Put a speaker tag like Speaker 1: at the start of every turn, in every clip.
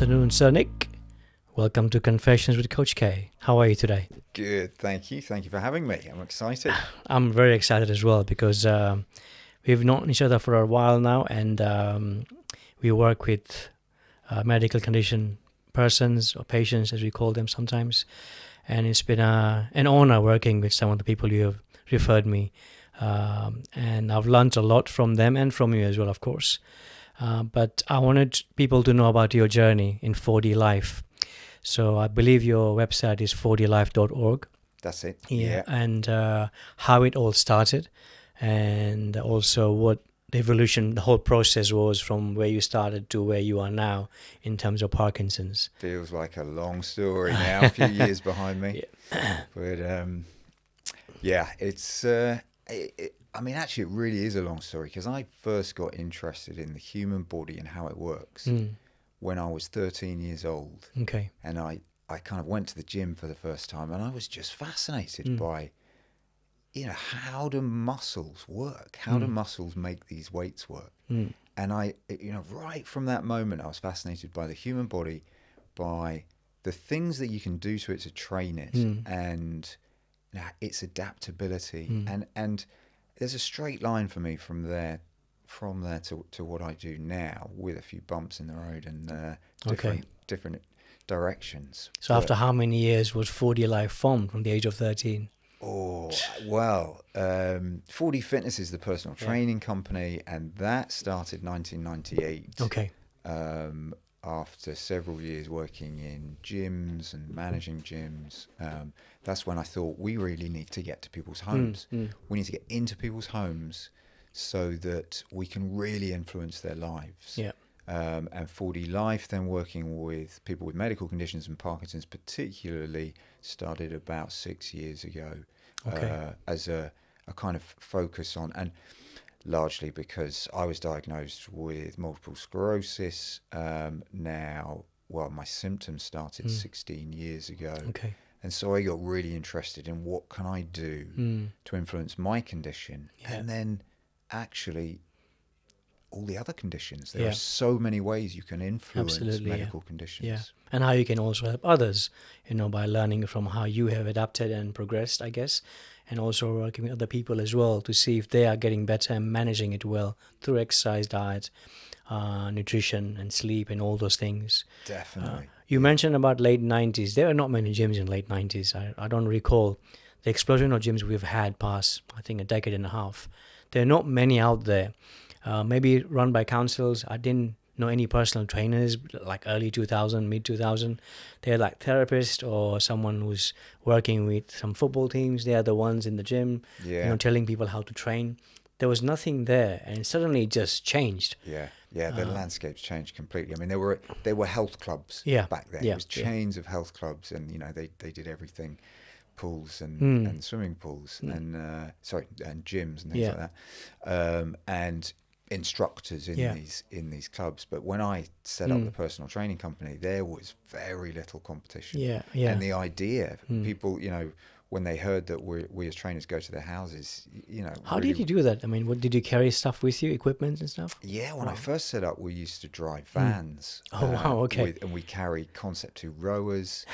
Speaker 1: afternoon, Sir Nick. Welcome to Confessions with Coach K. How are you today?
Speaker 2: Good, thank you. Thank you for having me. I'm excited.
Speaker 1: I'm very excited as well because we've known each other for a while now, and we work with medical condition persons or patients, as we call them sometimes. And it's been an honor working with some of the people you have referred me. And I've learned a lot from them and from you as well, of course. But I wanted people to know about your journey in 4D Life. So I believe your website is 4dlife.org.
Speaker 2: That's it.
Speaker 1: Yeah. And how it all started, and also what the evolution, the whole process was from where you started to where you are now in terms of Parkinson's.
Speaker 2: Feels like a long story now, a few years behind me. Yeah. But it's, actually it really is a long story because I first got interested in the human body and how it works when I was 13 years old.
Speaker 1: Okay.
Speaker 2: And I kind of went to the gym for the first time and I was just fascinated by, how do muscles work? How do muscles make these weights work? And right from that moment, I was fascinated by the human body, by the things that you can do to it to train it, and its adaptability. And there's a straight line for me from there to what I do now, with a few bumps in the road and different directions.
Speaker 1: So after how many years was 4D Life formed from the age of 13?
Speaker 2: Oh, well, 4D Fitness is the personal training company, and that started 1998.
Speaker 1: Okay.
Speaker 2: After several years working in gyms and managing gyms, that's when I thought we really need to get to people's homes. We need to get into people's homes so that we can really influence their lives.
Speaker 1: Yeah.
Speaker 2: And 4D Life, then working with people with medical conditions, and Parkinson's particularly, started about 6 years ago. As a kind of focus on, and largely because I was diagnosed with multiple sclerosis now. Well, my symptoms started 16 years ago.
Speaker 1: Okay.
Speaker 2: And so I got really interested in what can I do to influence my condition, and then actually all the other conditions. There are so many ways you can influence medical conditions.
Speaker 1: Yeah, and how you can also help others, by learning from how you have adapted and progressed, I guess, and also working with other people as well to see if they are getting better and managing it well through exercise, diet, nutrition and sleep and all those things.
Speaker 2: Definitely.
Speaker 1: You mentioned about late 90s. There are not many gyms in late 90s. I don't recall the explosion of gyms we've had past, I think, a decade and a half. There are not many out there. Maybe run by councils. I didn't know any personal trainers like early 2000, mid 2000. They're like therapists or someone who's working with some football teams. They are the ones in the gym, telling people how to train. There was nothing there, and suddenly it just changed.
Speaker 2: The landscape's changed completely. I mean, there were health clubs back then. It was chains of health clubs, and they did everything. Pools and swimming pools and gyms and things like that, and instructors in these clubs. But when I set up the personal training company, there was very little competition. And the idea, people, when they heard that we as trainers go to their houses,
Speaker 1: How did you do that? I mean, what did you carry stuff with you, equipment and stuff?
Speaker 2: Yeah, when I first set up, we used to drive vans.
Speaker 1: Oh, wow, okay.
Speaker 2: And we carried Concept 2 rowers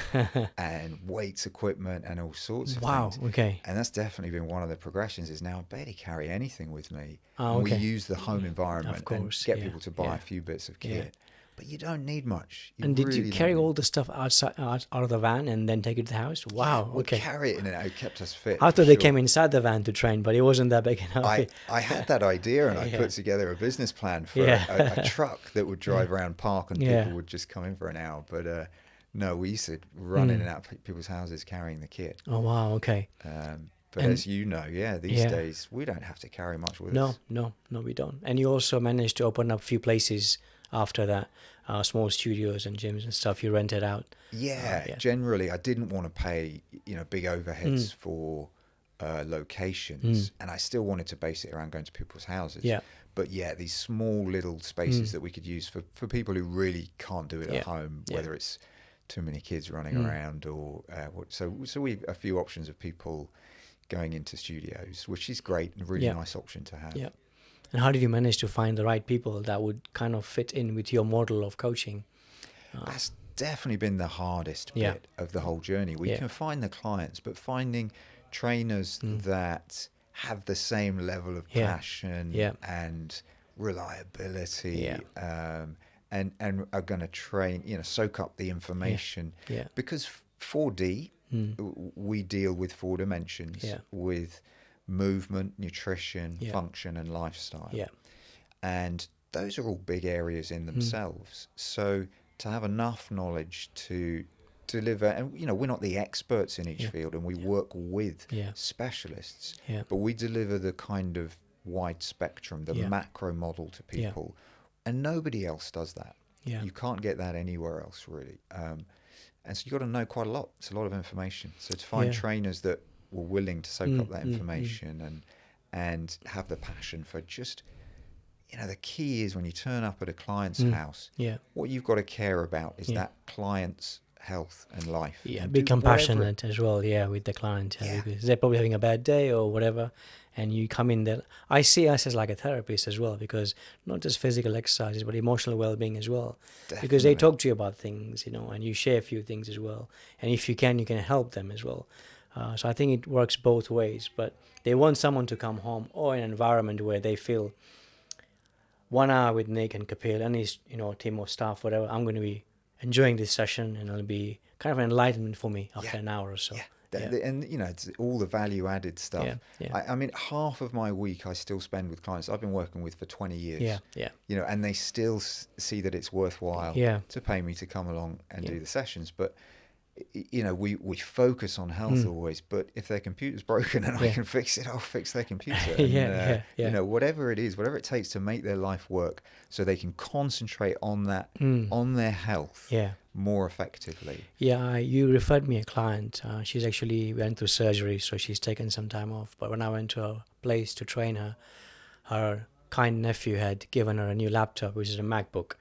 Speaker 2: and weights equipment and all sorts of things.
Speaker 1: Wow, okay.
Speaker 2: And that's definitely been one of the progressions, is now I barely carry anything with me.
Speaker 1: Oh, okay.
Speaker 2: We use the home environment
Speaker 1: of course,
Speaker 2: and get people to buy a few bits of kit. But you don't need much.
Speaker 1: And did you carry all the stuff outside, out of the van and then take it to the house? Wow,
Speaker 2: okay. Carry it in and it kept us fit.
Speaker 1: I thought they came inside the van to train, but it wasn't that big enough.
Speaker 2: I had that idea, and I put together a business plan for a truck that would drive around park, and people would just come in for an hour. But no, we used to run in and out of people's houses carrying the kit.
Speaker 1: Oh, wow, okay.
Speaker 2: But as you know, these days we don't have to carry much with us.
Speaker 1: No, we don't. And you also managed to open up a few places after that, small studios and gyms and stuff you rented out. Generally I didn't want to pay big overheads for locations, and I still wanted to base it around going to people's houses. But these small little spaces that we could use for people who really can't do it at home, whether it's too many kids running around or so we have a few options of people going into studios, which is great and a really nice option to have. And how did you manage to find the right people that would kind of fit in with your model of coaching?
Speaker 2: That's definitely been the hardest bit of the whole journey. We can find the clients, but finding trainers that have the same level of passion and reliability, and are going to train, soak up the information. Because 4D, we deal with 4 dimensions, with movement, nutrition, function, and lifestyle. And those are all big areas in themselves. So to have enough knowledge to deliver, and we're not the experts in each field, and we work with specialists, but we deliver the kind of wide spectrum, the macro model to people, and nobody else does that. You can't get that anywhere else, really. And so you've got to know quite a lot. It's a lot of information. So to find trainers that were willing to soak up that information and have the passion for just, the key is when you turn up at a client's house, what you've got to care about is that client's health and life. And
Speaker 1: be compassionate as well, with the client, because they're probably having a bad day or whatever, and you come in there. I see us as like a therapist as well, because not just physical exercises, but emotional well-being as well. Definitely. Because they talk to you about things, and you share a few things as well. And if you can help them as well. So I think it works both ways, but they want someone to come home or an environment where they feel 1 hour with Nick and Kapil and his, team of staff, whatever, I'm going to be enjoying this session, and it'll be kind of an enlightenment for me after an hour or so.
Speaker 2: And it's all the value added stuff. I mean, half of my week I still spend with clients I've been working with for 20 years. And they still see that it's worthwhile to pay me to come along and do the sessions. But we focus on health always, but if their computer's broken and I can fix it, I'll fix their computer. And, whatever it is, whatever it takes to make their life work so they can concentrate on that, on their health more effectively.
Speaker 1: You referred me a client. She's actually went through surgery, so she's taken some time off. But when I went to her place to train her, her kind nephew had given her a new laptop, which is a MacBook,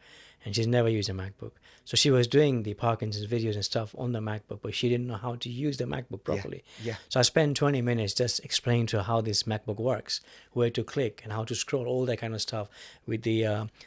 Speaker 1: and she's never used a MacBook. So she was doing the Parkinson's videos and stuff on the MacBook, but she didn't know how to use the MacBook properly. So I spent 20 minutes just explaining to her how this MacBook works, where to click and how to scroll, all that kind of stuff with the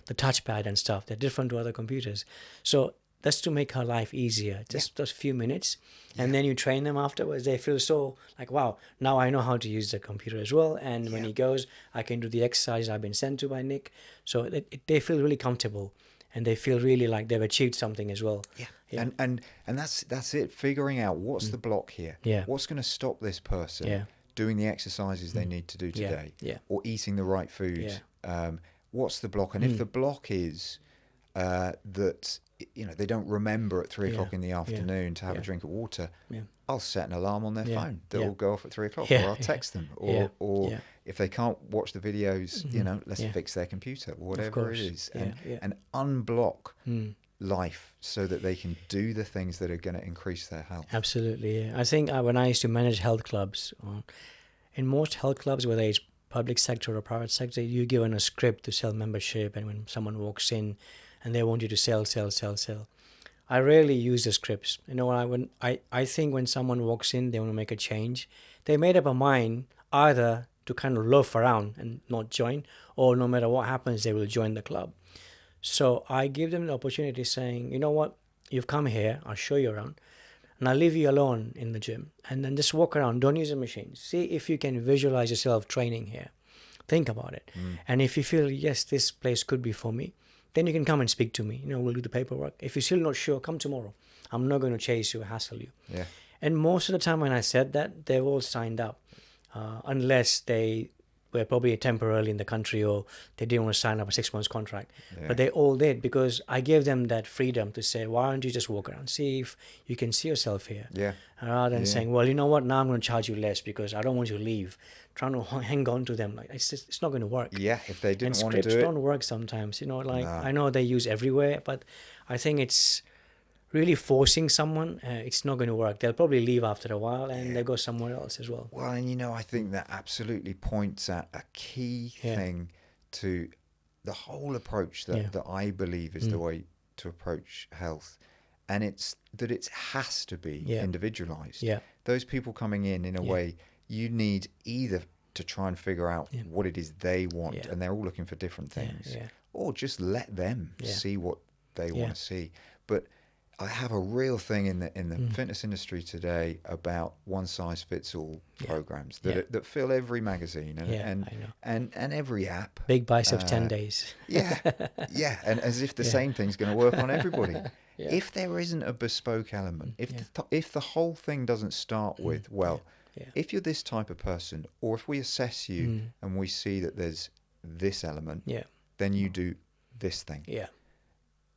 Speaker 1: touchpad and stuff. They're different to other computers. So that's to make her life easier, just a few minutes. And then you train them afterwards. They feel so like, wow, now I know how to use the computer as well. And when he goes, I can do the exercise I've been sent to by Nick. So they feel really comfortable. And they feel really like they've achieved something as well.
Speaker 2: And that's it. Figuring out what's the block here. What's going to stop this person doing the exercises they need to do today, or eating the right food. What's the block? And if the block is that they don't remember at 3 o'clock in the afternoon to have a drink of water, I'll set an alarm on their phone that will go off at 3 o'clock, or I'll text them, or if they can't watch the videos, let's fix their computer, or whatever it is, and unblock life so that they can do the things that are going to increase their health.
Speaker 1: Absolutely. I think when I used to manage health clubs, in most health clubs, whether it's public sector or private sector, you're given a script to sell membership, and when someone walks in and they want you to sell. I rarely use the scripts. I think when someone walks in, they want to make a change. They made up a mind either to kind of loaf around and not join, or no matter what happens, they will join the club. So I give them the opportunity saying, you know what, you've come here, I'll show you around, and I'll leave you alone in the gym, and then just walk around, don't use the machine. See if you can visualize yourself training here. Think about it. And if you feel, yes, this place could be for me, then you can come and speak to me. We'll do the paperwork. If you're still not sure, come tomorrow. I'm not going to chase you or hassle you. And most of the time when I said that, they've all signed up, unless they were probably temporarily in the country or they didn't want to sign up a 6 months contract. But they all did, because I gave them that freedom to say, why don't you just walk around, see if you can see yourself here. Rather than saying, well, you know what, now I'm going to charge you less because I don't want you to leave. Trying to hang on to them, like it's not going to work.
Speaker 2: If they didn't want to do it.
Speaker 1: And scripts don't work sometimes, I know they use everywhere, but I think it's really forcing someone, it's not going to work. They'll probably leave after a while, and they'll go somewhere else as well.
Speaker 2: Well, and I think that absolutely points at a key thing to the whole approach that I believe is the way to approach health. And it's that it has to be individualized. Those people coming in a way, you need either to try and figure out what it is they want, and they're all looking for different things, or just let them see what they want to see. But I have a real thing in the fitness industry today about one size fits all programs that fill every magazine and every app.
Speaker 1: Big biceps 10 days.
Speaker 2: And as if the same thing's going to work on everybody. If there isn't a bespoke element, if the whole thing doesn't start with, if you're this type of person, or if we assess you and we see that there's this element, then you do this thing.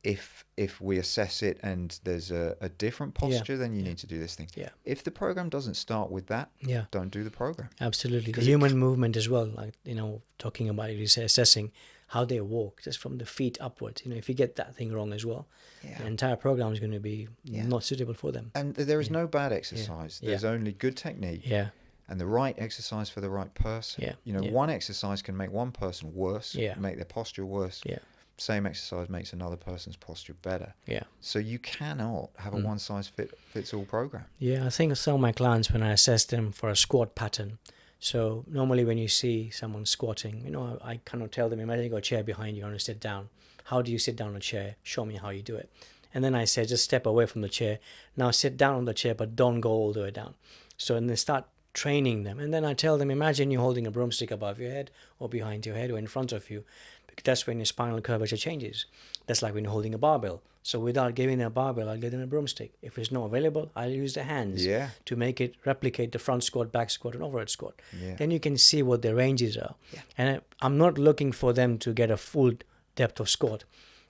Speaker 2: If we assess it and there's a different posture, then you need to do this thing. If the program doesn't start with that, don't do the program.
Speaker 1: Absolutely. The human movement as well, like, talking about it, assessing how they walk, just from the feet upwards. If you get that thing wrong as well, the entire program is going to be not suitable for them.
Speaker 2: And there is no bad exercise. There's only good technique. And the right exercise for the right person. One exercise can make one person worse, make their posture worse. Same exercise makes another person's posture better. So you cannot have a one-size-fits-all program.
Speaker 1: I think some of my clients, when I assess them for a squat pattern, so normally when you see someone squatting, I cannot tell them, imagine you got a chair behind you, you want to sit down. How do you sit down on a chair? Show me how you do it. And then I say, just step away from the chair. Now sit down on the chair, but don't go all the way down. So and they start training them. And then I tell them, imagine you're holding a broomstick above your head or behind your head or in front of you. That's when your spinal curvature changes. That's like when you're holding a barbell. So without giving them a barbell, I'll give them a broomstick. If it's not available, I'll use the hands to make it replicate the front squat, back squat, and overhead squat. Then you can see what their ranges are. And I'm not looking for them to get a full depth of squat.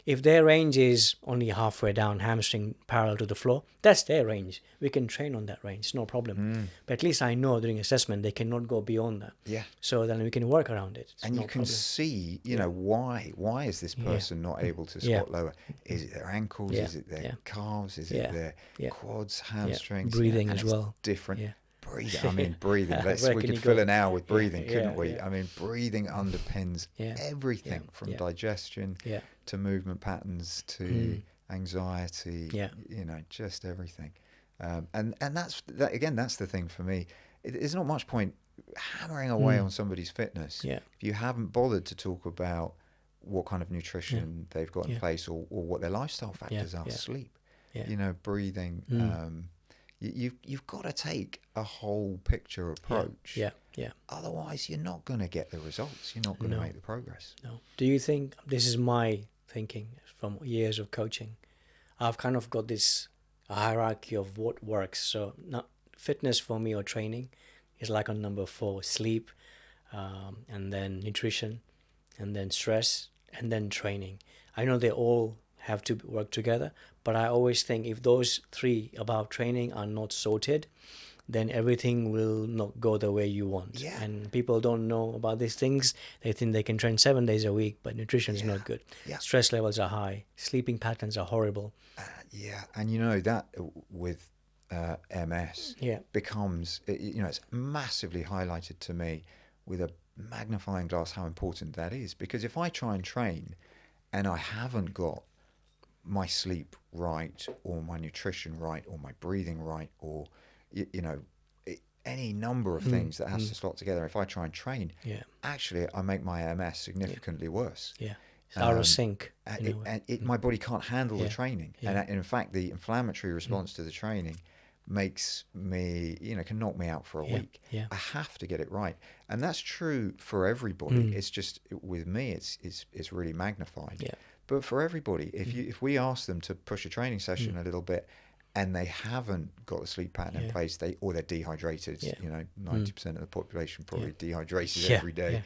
Speaker 1: If their range is only halfway down, hamstring parallel to the floor, that's their range. We can train on that range, no problem. But at least I know during assessment they cannot go beyond that. So then we can work around it.
Speaker 2: And you can see, why is this person not able to squat lower? Is it their ankles? Is it their calves? Is it their quads, hamstrings?
Speaker 1: Breathing as well.
Speaker 2: Different. Breathing. Breathing. We could fill an hour with breathing, couldn't we? I mean, breathing underpins everything from digestion to movement patterns to anxiety. Just everything. And that's the thing for me. There's not much point hammering away on somebody's fitness if you haven't bothered to talk about what kind of nutrition they've got in place or what their lifestyle factors are. Sleep, breathing. You've got to take a whole picture approach. Otherwise, you're not going to get the results. You're not going to make the progress.
Speaker 1: No. Do you think, this is my thinking from years of coaching, I've kind of got this hierarchy of what works. So not fitness for me or training is like on number 4, sleep, and then nutrition, and then stress, and then training. I know they all have to work together, but I always think if those 3 above training are not sorted, then everything will not go the way you want. And people don't know about these things. They think they can train 7 days a week, but nutrition is not good. Stress levels are high. Sleeping patterns are horrible.
Speaker 2: And that with MS becomes, it's massively highlighted to me with a magnifying glass how important that is. Because if I try and train and I haven't got my sleep right, or my nutrition right, or my breathing right, or any number of things that has to slot together, if I try and train, actually I make my MS significantly worse.
Speaker 1: It's out of sync.
Speaker 2: My body can't handle the training. And in fact, the inflammatory response to the training makes me, can knock me out for a week. I have to get it right. And that's true for everybody. It's just, with me, it's really magnified. But for everybody, if we ask them to push a training session a little bit and they haven't got a sleep pattern in place, they're dehydrated, 90% of the population probably dehydrated every day,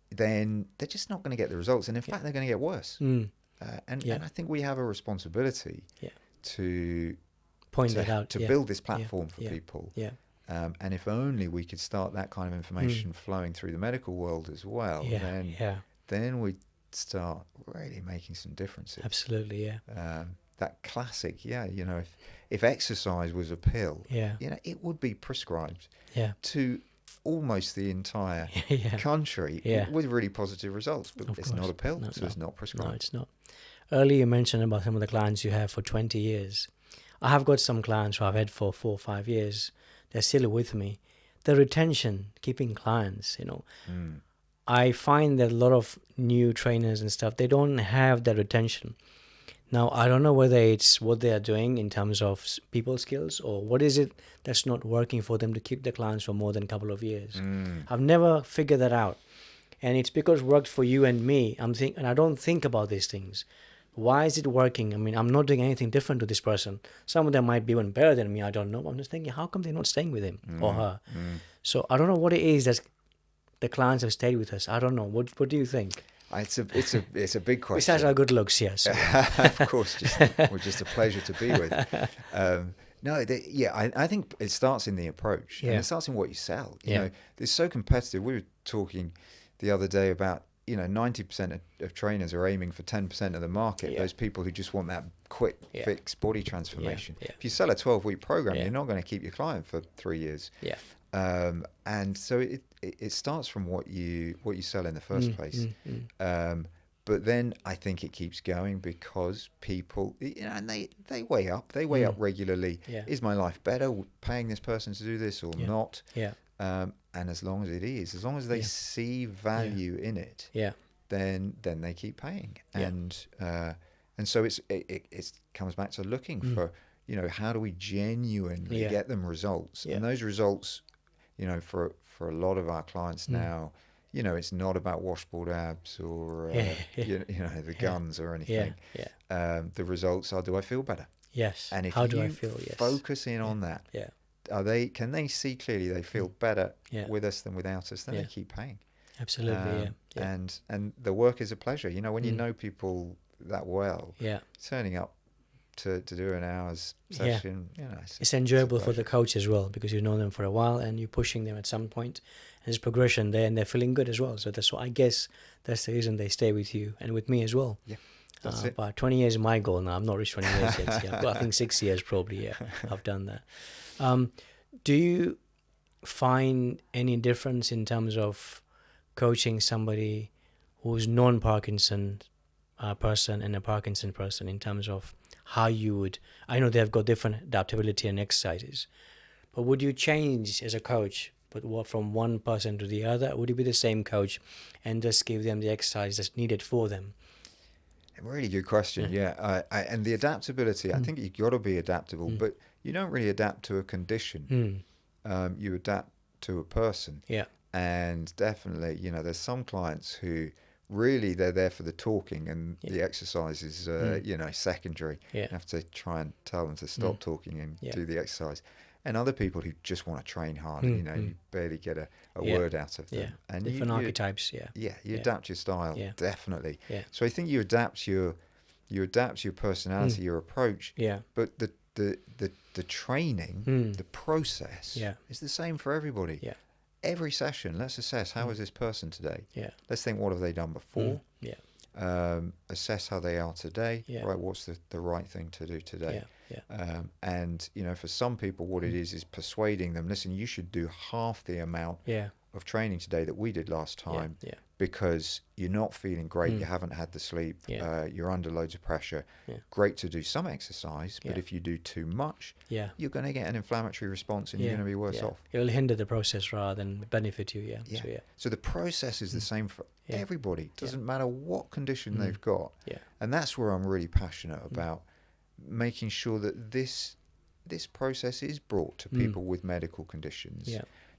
Speaker 2: then they're just not going to get the results. And in fact, they're going to get worse. And I think we have a responsibility to
Speaker 1: point that out,
Speaker 2: to build this platform for people. And if only we could start that kind of information flowing through the medical world as well, then we'd start really making some differences.
Speaker 1: Absolutely,
Speaker 2: that classic, if exercise was a pill, it would be prescribed to almost the entire country with really positive results. But it's not a pill, it's not prescribed.
Speaker 1: No, it's not. Earlier you mentioned about some of the clients you have for 20 years. I have got some clients who I've had for 4 or 5 years. They're still with me. The retention, keeping clients, I find that a lot of new trainers and stuff, they don't have that retention. Now, I don't know whether it's what they are doing in terms of people skills, or what is it that's not working for them to keep the clients for more than a couple of years. I've never figured that out. And it's because it worked for you and me. And I don't think about these things. Why is it working? I mean, I'm not doing anything different to this person. Some of them might be even better than me. I don't know. I'm just thinking, how come they're not staying with him or her? So I don't know what it is that the clients have stayed with us. I don't know. What do you think?
Speaker 2: It's a big question.
Speaker 1: Besides our good looks, yes.
Speaker 2: Of course, we're just a pleasure to be with. I think it starts in the approach, and it starts in what you sell. You know, it's so competitive. We were talking the other day about, 90% of trainers are aiming for 10% of the market. Those people who just want that quick fix body transformation. If you sell a 12-week program, you're not going to keep your client for 3 years. And so it starts from what you sell in the first place. But then I think it keeps going because people, and they weigh up. They weigh up regularly. Is my life better paying this person to do this or not? And as long as it is, as long as they see value in it, then they keep paying. And so it comes back to looking for, how do we genuinely get them results? And those results, for a lot of our clients now, it's not about washboard abs or the guns or anything. The results are, do I feel better?
Speaker 1: Yes.
Speaker 2: And if
Speaker 1: how do
Speaker 2: you
Speaker 1: I feel?
Speaker 2: focus in on that, can they see clearly they feel better with us than without us? Then they keep paying.
Speaker 1: Absolutely.
Speaker 2: And the work is a pleasure. When you know people that well, turning up to do an hour's session,
Speaker 1: it's enjoyable for the coach as well, because you know them for a while and you're pushing them at some point, and there's progression there, and they're feeling good as well. So that's what I guess that's the reason they stay with you and with me as well.
Speaker 2: That's it.
Speaker 1: But 20 years is my goal now. I'm not reached 20 years yet. I've got, I think 6 years probably. I've done that. Do you find any difference in terms of coaching somebody who's non-Parkinson person and a Parkinson person in terms of how you would, I know they've got different adaptability and exercises, but would you change as a coach, but from one person to the other? Would you be the same coach and just give them the exercise that's needed for them?
Speaker 2: A really good question. And the adaptability, I think you've got to be adaptable, but you don't really adapt to a condition. You adapt to a person. And definitely, there's some clients who really they're there for the talking, and the exercise is, secondary. You have to try and tell them to stop talking and do the exercise. And other people who just want to train hard, you barely get a word out of them. And
Speaker 1: different archetypes.
Speaker 2: You adapt your style, definitely. So I think you adapt your personality, your approach. But the training, the process is the same for everybody. Every session, let's assess, how is this person today? Let's think, what have they done before? Assess how they are today. Right, what's the right thing to do today? And for some people, what it is persuading them, listen, you should do half the amount of training today that we did last time, because you're not feeling great, you haven't had the sleep, you're under loads of pressure. Great to do some exercise, but if you do too much, you're going to get an inflammatory response, and you're going to be worse off.
Speaker 1: It'll hinder the process rather than benefit you.
Speaker 2: So the process is the same for everybody. It doesn't matter what condition they've got. And that's where I'm really passionate about making sure that this process is brought to people with medical conditions.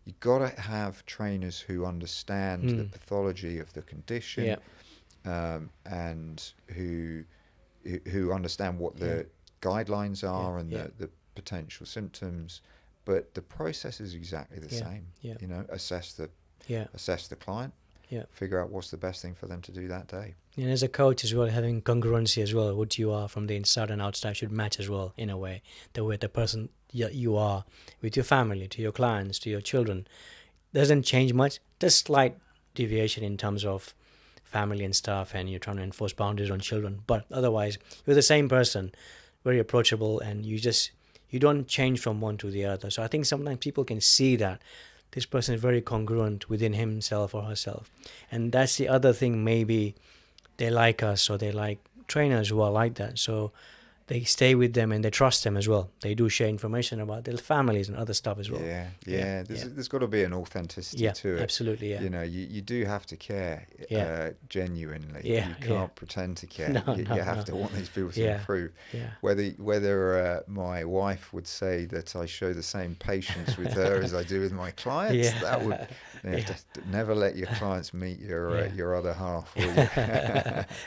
Speaker 2: You've got to have trainers who understand the pathology of the condition, and who understand what the guidelines are and the potential symptoms. But the process is exactly the same. Assess the client, figure out what's the best thing for them to do that day.
Speaker 1: And as a coach as well, having congruency as well, what you are from the inside and outside should match as well, in a way. The way the person you are with your family, to your clients, to your children, doesn't change much. Just slight deviation in terms of family and stuff, and you're trying to enforce boundaries on children. But otherwise, you're the same person, very approachable, and you don't change from one to the other. So I think sometimes people can see that this person is very congruent within himself or herself. And that's the other thing, maybe they like us, or they like trainers who are like that. So they stay with them and they trust them as well. They do share information about their families and other stuff as well.
Speaker 2: There's got to be an authenticity to it.
Speaker 1: Absolutely,
Speaker 2: You know, you do have to care genuinely.
Speaker 1: Yeah,
Speaker 2: you can't pretend to care.
Speaker 1: No,
Speaker 2: you have to want these people to improve.
Speaker 1: Yeah.
Speaker 2: Whether my wife would say that I show the same patience with her as I do with my clients, that would never let your clients meet your other half. Will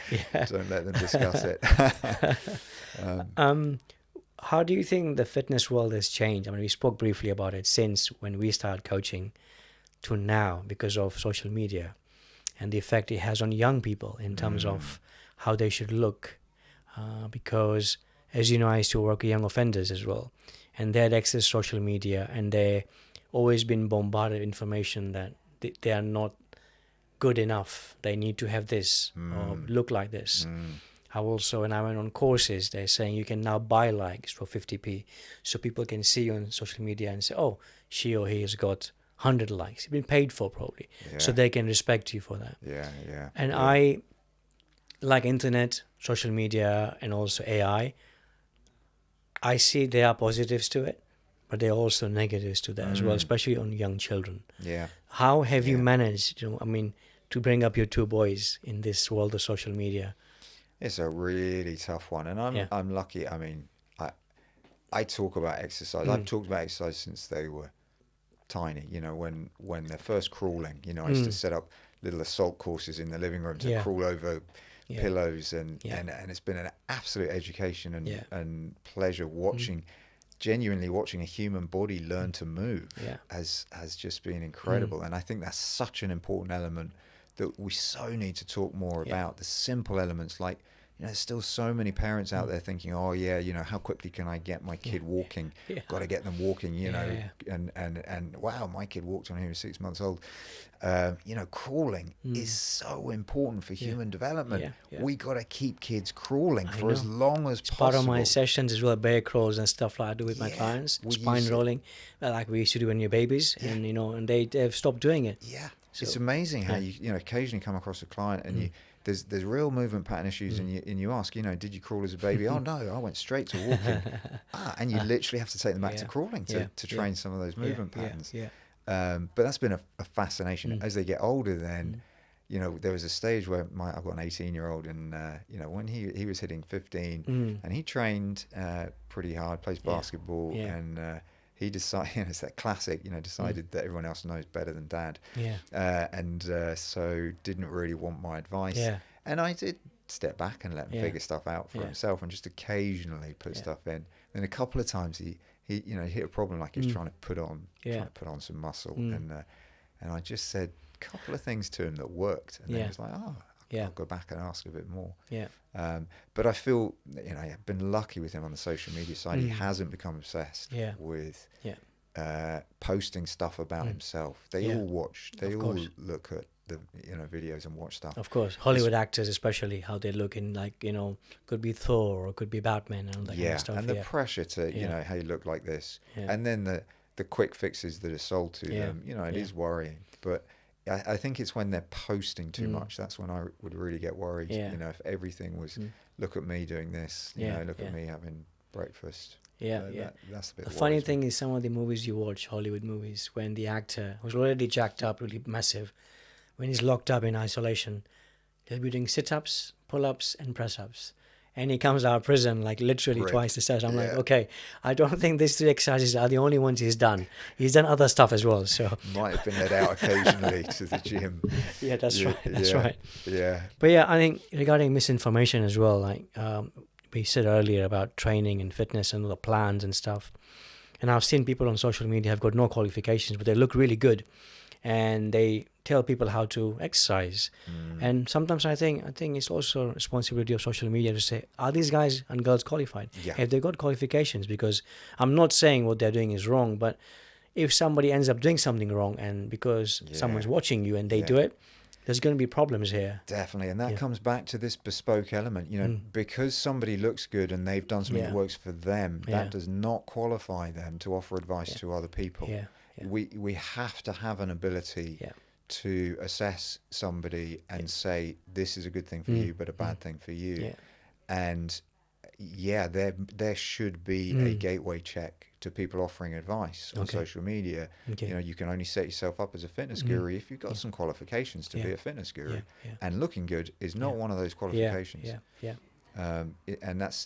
Speaker 2: you? Don't let them discuss it.
Speaker 1: How do you think the fitness world has changed? I mean, we spoke briefly about it since when we started coaching to now because of social media and the effect it has on young people in terms of how they should look. Because, as you know, I used to work with young offenders as well, and they had access to social media, and they always been bombarded with information that they are not good enough. They need to have this or look like this. How also, when I went on courses, they're saying you can now buy likes for 50p, so people can see you on social media and say, oh, she or he has got 100 likes. You've been paid for probably, so they can respect you for that. And I like internet, social media, and also AI. I see there are positives to it, but there are also negatives to that as well, especially on young children. How have you managed, to bring up your two boys in this world of social media?
Speaker 2: It's a really tough one, and I'm lucky. I mean, I talk about exercise. I've talked about exercise since they were tiny. You know, when they're first crawling. You know, I used to set up little assault courses in the living room to crawl over pillows, and it's been an absolute education and pleasure watching. Genuinely watching a human body learn to move has just been incredible, and I think that's such an important element that we so need to talk more about. The simple elements, like, there's still so many parents out there thinking, oh yeah, how quickly can I get my kid walking? Got to get them walking, and wow, my kid walked when he was 6 months old. Crawling is so important for human development. We got to keep kids crawling for as long as possible.
Speaker 1: Part of my sessions as well, bear crawls and stuff like I do with my clients, spine rolling, like we used to do when you're babies, and they've stopped doing it.
Speaker 2: So, it's amazing how you occasionally come across a client and there's real movement pattern issues, and you ask, did you crawl as a baby? Oh no, I went straight to walking. And you literally have to take them back to crawling to train some of those movement patterns. But that's been a fascination. As they get older, then there was a stage where I've got an 18-year-old, and when he was hitting 15, and he trained pretty hard, plays basketball, and he decided, it's that classic, decided that everyone else knows better than dad. So didn't really want my advice. And I did step back and let him figure stuff out for himself, and just occasionally put stuff in. And a couple of times he hit a problem, like he was trying to put on some muscle, and I just said a couple of things to him that worked, and then he was like, I'll go back and ask a bit more. But I feel, I've been lucky with him on the social media side. He hasn't become obsessed with posting stuff about himself. They all watch. They all look at the videos and watch stuff.
Speaker 1: Of course, Hollywood actors especially, how they look in, like, could be Thor or could be Batman and all that kind of stuff.
Speaker 2: And the pressure to hey, look like this, and then the quick fixes that are sold to them. It is worrying, but I think it's when they're posting too much. That's when I would really get worried. If everything was, look at me doing this, look at me having breakfast. That's a bit. The funny thing
Speaker 1: is, some of the movies you watch, Hollywood movies, when the actor who's already jacked up, really massive, when he's locked up in isolation, he'll be doing sit-ups, pull-ups, and press-ups. And he comes out of prison like literally twice the size. I'm like, okay, I don't think these 3 exercises are the only ones he's done. He's done other stuff as well. So
Speaker 2: might have been let out occasionally to the gym.
Speaker 1: That's right. That's right.
Speaker 2: Yeah.
Speaker 1: But I think regarding misinformation as well, like we said earlier about training and fitness and all the plans and stuff. And I've seen people on social media have got no qualifications, but they look really good, and they tell people how to exercise. And sometimes I think it's also a responsibility of social media to say, are these guys and girls qualified? Have they got qualifications? Because I'm not saying what they're doing is wrong, but if somebody ends up doing something wrong, and because someone's watching you and they do it, there's going to be problems here.
Speaker 2: Definitely. And that comes back to this bespoke element, because somebody looks good and they've done something that works for them, that does not qualify them to offer advice to other people. We have to have an ability to assess somebody and say, this is a good thing for you, but a bad thing for you. And yeah, there should be a gateway check to people offering advice on social media. You know, you can only set yourself up as a fitness guru if you've got some qualifications to be a fitness guru. And looking good is not one of those qualifications. And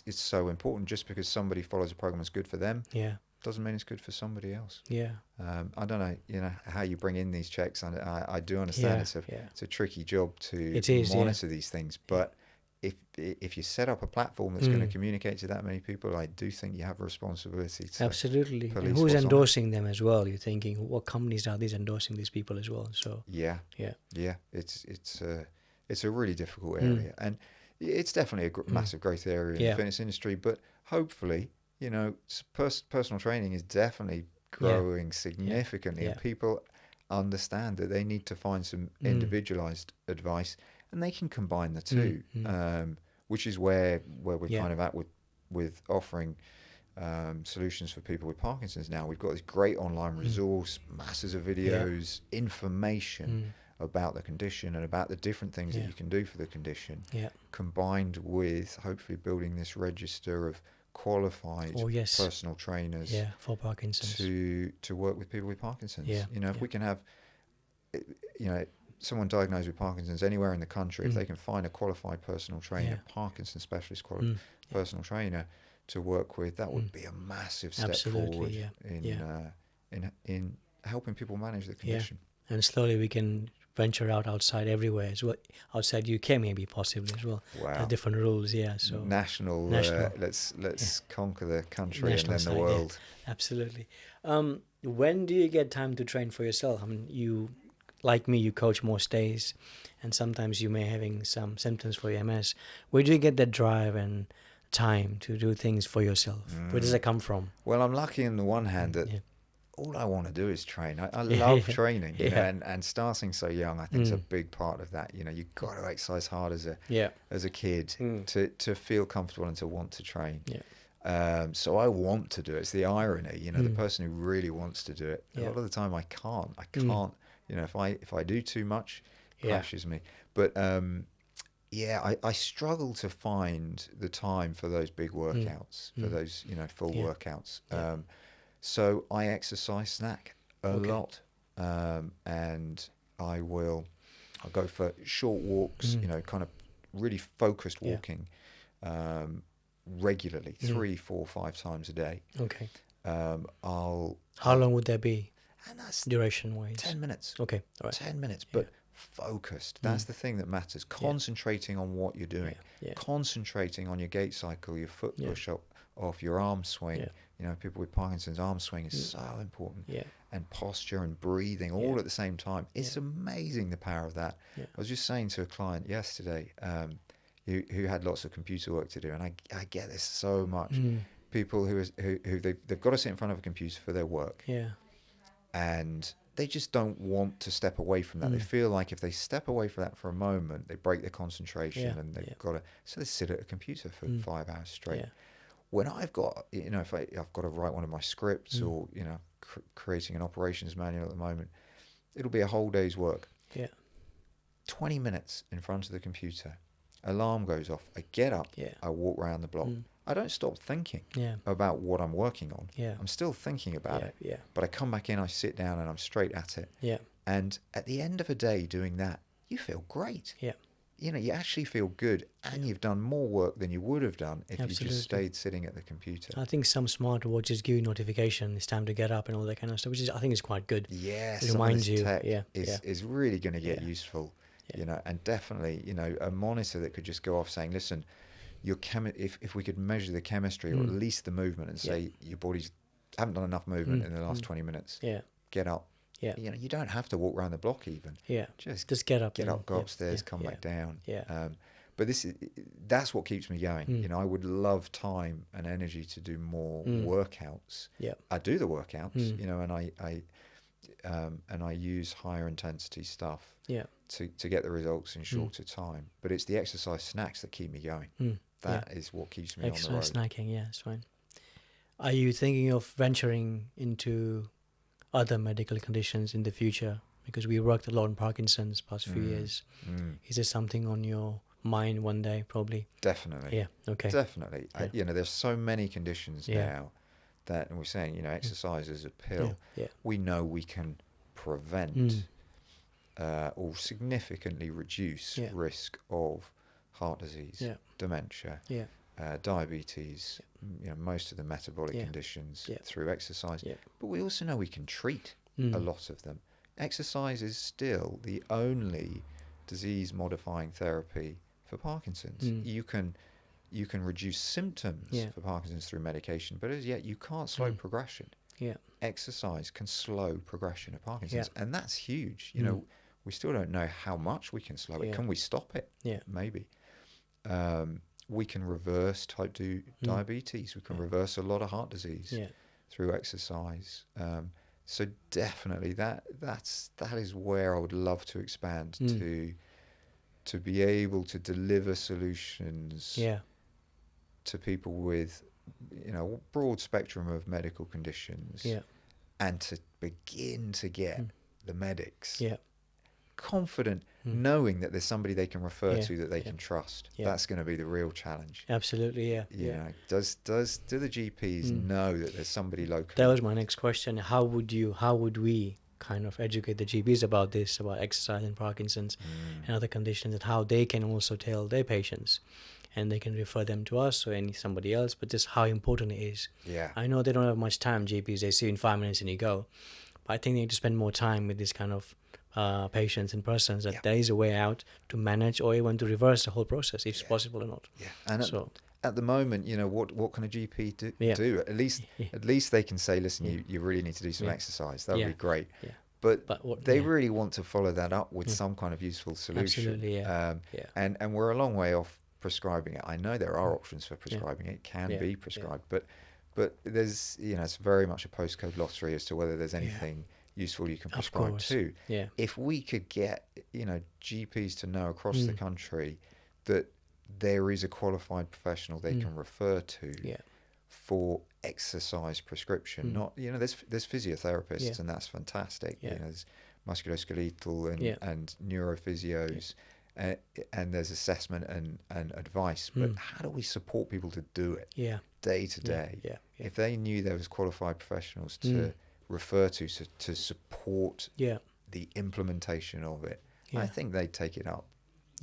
Speaker 2: it's so important. Just because somebody follows a program that's good for them, doesn't mean it's good for somebody else. I don't know, you know, how you bring in these checks. I do understand it's a tricky job to monitor these things, but if you set up a platform that's going to communicate to that many people, I do think you have a responsibility to
Speaker 1: absolutely. And who's endorsing them as well? You're thinking, what companies are these endorsing these people as well? So
Speaker 2: it's a really difficult area, and it's definitely a massive growth area in the fitness industry. But hopefully, you know, personal training is definitely growing significantly, and people understand that they need to find some individualized advice. And they can combine the two, which is where we're kind of at with offering solutions for people with Parkinson's now. We've got this great online resource, masses of videos, information about the condition and about the different things that you can do for the condition, combined with hopefully building this register of qualified personal trainers
Speaker 1: for Parkinson's
Speaker 2: to work with people with Parkinson's. You know, if we can have, you know, someone diagnosed with Parkinson's anywhere in the country, if they can find a qualified personal trainer, Parkinson specialist personal trainer to work with, that would be a massive step forward in helping people manage the condition.
Speaker 1: And slowly we can venture outside everywhere as well, outside UK maybe possibly as well.
Speaker 2: Wow.
Speaker 1: Different rules, so
Speaker 2: national. Let's conquer the country national and then the world.
Speaker 1: Absolutely. When do you get time to train for yourself? I mean, you, like me, you coach most days, and sometimes you may having some symptoms for your MS. Where do you get that drive and time to do things for yourself? Where does that come from?
Speaker 2: Well, I'm lucky on the one hand that all I want to do is train. I love training, you know, and starting so young, I think is a big part of that. You know, you've got to exercise hard as a kid to feel comfortable and to want to train. So I want to do it. It's the irony, you know, the person who really wants to do it. A lot of the time I can't. You know, if I do too much, it crashes me. But I struggle to find the time for those big workouts, for those, you know, full workouts. So I exercise snack a lot, and I'll go for short walks, you know, kind of really focused walking, regularly, 3, 4, 5 times a day.
Speaker 1: How long would that be?
Speaker 2: And that's
Speaker 1: duration-wise?
Speaker 2: 10 minutes.
Speaker 1: Okay, all right.
Speaker 2: 10 minutes, but focused. That's the thing that matters. Concentrating on what you're doing. Concentrating on your gait cycle, your foot push-up, off your arm swing. You know, people with Parkinson's, arm swing is so important. And posture and breathing all at the same time. It's amazing the power of that. I was just saying to a client yesterday who had lots of computer work to do, and I get this so much. People who they've got to sit in front of a computer for their work. And they just don't want to step away from that. They feel like if they step away from that for a moment, they break their concentration, and they've got to. So they sit at a computer for 5 hours straight. When I've got, you know, if I've got to write one of my scripts, or, you know, creating an operations manual at the moment, it'll be a whole day's work. 20 minutes in front of the computer, alarm goes off, I get up, I walk around the block. I don't stop thinking about what I'm working on. I'm still thinking about it. But I come back in, I sit down, and I'm straight at it. And at the end of a day doing that, you feel great. You know, you actually feel good, and you've done more work than you would have done if you just stayed sitting at the computer.
Speaker 1: I think some smartwatches give you notification, it's time to get up and all that kind of stuff, which is, I think, is quite good.
Speaker 2: It reminds you. Tech is really going to get useful. You know, and definitely, you know, a monitor that could just go off saying, listen, your if we could measure the chemistry or at least the movement, and say your body's haven't done enough movement in the last 20 minutes. Get up. You know, you don't have to walk around the block even. Just
Speaker 1: get up.
Speaker 2: Go upstairs, come back down. But that's what keeps me going. You know, I would love time and energy to do more workouts. I do the workouts, you know, and I use higher intensity stuff to get the results in shorter time. But it's the exercise snacks that keep me going. That is what keeps me on the road.
Speaker 1: Exercise snacking, it's fine. Are you thinking of venturing into other medical conditions in the future? Because we worked a lot on Parkinson's past few years. Is there something on your mine one day, probably.
Speaker 2: Definitely.
Speaker 1: Yeah. Okay.
Speaker 2: Definitely.
Speaker 1: Yeah.
Speaker 2: There's so many conditions now that, and we're saying, exercise is a pill.
Speaker 1: Yeah.
Speaker 2: We know we can prevent or significantly reduce risk of heart disease, dementia, diabetes, most of the metabolic conditions through exercise. But we also know we can treat a lot of them. Exercise is still the only disease-modifying therapy for Parkinson's. You can reduce symptoms for Parkinson's through medication, but as yet you can't slow progression. Exercise can slow progression of Parkinson's, and that's huge. We still don't know how much we can slow it. Can we stop it? Maybe. We can reverse type 2 diabetes. We can reverse a lot of heart disease through exercise. So definitely that is where I would love to expand to be able to deliver solutions to people with a broad spectrum of medical conditions, and to begin to get the medics confident, knowing that there's somebody they can refer to that they can trust. That's going to be the real challenge.
Speaker 1: Absolutely.
Speaker 2: Do the GPs know that there's somebody locally?
Speaker 1: That was my next question. How would we kind of educate the GPs about this, about exercise and Parkinson's and other conditions, and how they can also tell their patients, and they can refer them to us or somebody else, but just how important it is. I know they don't have much time, GPs. They see you in 5 minutes and you go. But I think they need to spend more time with this kind of patients and persons, that there is a way out to manage or even to reverse the whole process, if it's possible or not.
Speaker 2: And at the moment, what can a GP do? At least they can say, listen, you really need to do some exercise. That would be great. But they really want to follow that up with some kind of useful solution.
Speaker 1: Absolutely.
Speaker 2: And we're a long way off prescribing it. I know there are options for prescribing it. It can be prescribed, but there's it's very much a postcode lottery as to whether there's anything useful you can prescribe to. If we could get GPs to know across the country that there is a qualified professional they can refer to for exercise prescription, not there's physiotherapists and that's fantastic. There's musculoskeletal and neurophysios. And there's assessment and advice, but how do we support people to do it day to day? If they knew there was qualified professionals to refer to support the implementation of it, I think they'd take it up.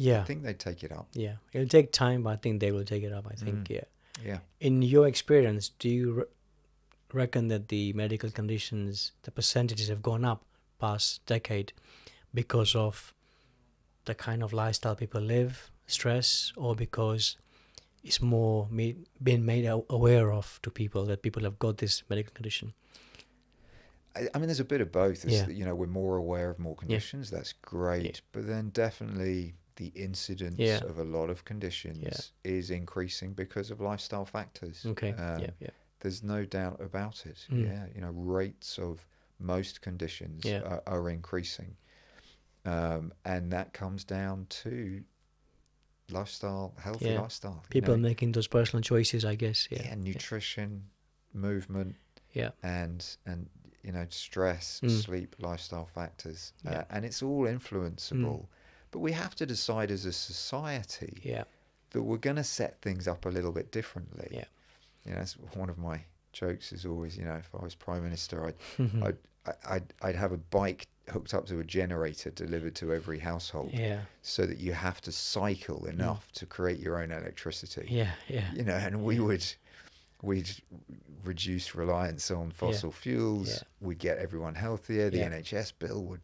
Speaker 2: I think they'd take it up. It'll
Speaker 1: take time, but I think they will take it up. I think. In your experience, do you reckon that the medical conditions, the percentages have gone up past decade because of the kind of lifestyle people live, stress, or because it's more being made aware of to people that people have got this medical condition?
Speaker 2: I mean, there's a bit of both. We're more aware of more conditions. That's great. But then definitely the incidence of a lot of conditions is increasing because of lifestyle factors. There's no doubt about it. Rates of most conditions are increasing. And that comes down to lifestyle, healthy lifestyle.
Speaker 1: People making those personal choices, I guess.
Speaker 2: Nutrition, movement, and stress, sleep, lifestyle factors, and it's all influenceable. But we have to decide as a society that we're going to set things up a little bit differently. That's one of my jokes. Is always, if I was Prime Minister, I'd have a bike hooked up to a generator delivered to every household, so that you have to cycle enough to create your own electricity. And we'd reduce reliance on fossil fuels. We'd get everyone healthier. The NHS bill would.